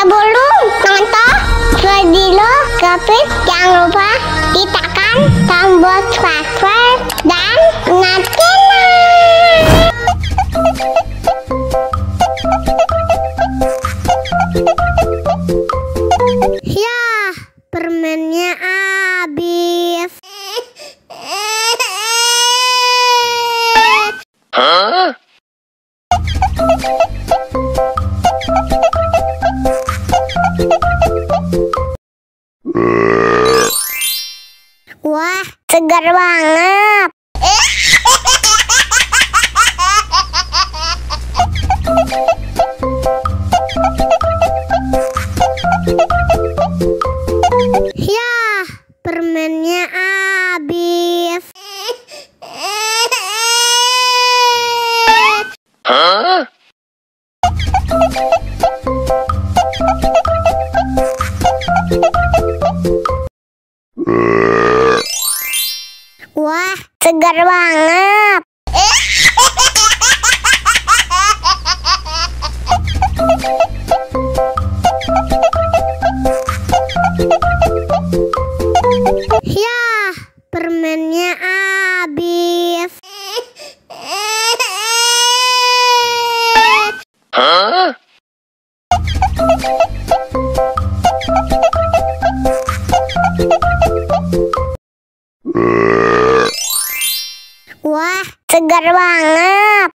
Sebelum nonton video Kepit, jangan lupa tekan tombol subscribe dan nyalakan. Ya, permennya habis. Hah? Wah, segar banget. Ya, permennya habis. Hah? Wah, segar banget. Ya, permennya habis. Hah? Wah, segar banget.